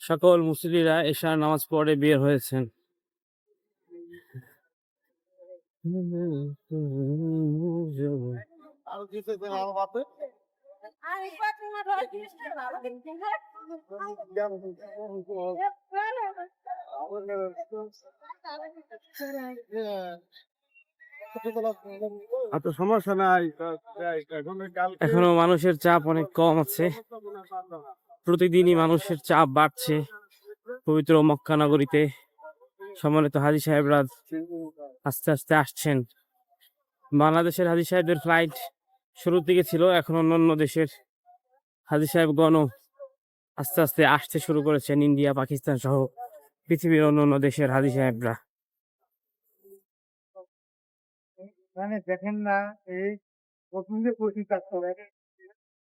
সকল মুসল্লিরা এশার নামাজ পড়ে বের হয়েছেন। সমস্যা নাই, এখনো মানুষের চাপ অনেক কম আছে, প্রতিদিনই মানুষের চাপ বাড়ছে পবিত্র মক্কা নগরীতে। সম্মানিত হাজী সাহেবরা আস্তে আস্তে আসছেন। বাংলাদেশের হাজী সাহেবদের ফ্লাইট শুরুর দিকে ছিল, এখন অন্যান্য দেশের হাজী সাহেবগণ আস্তে আস্তে আসতে শুরু করেছেন, ইন্ডিয়া, পাকিস্তান সহ পৃথিবীর অন্যান্য দেশের হাজী সাহেবরা। দেখেন না, এই প্রথম যে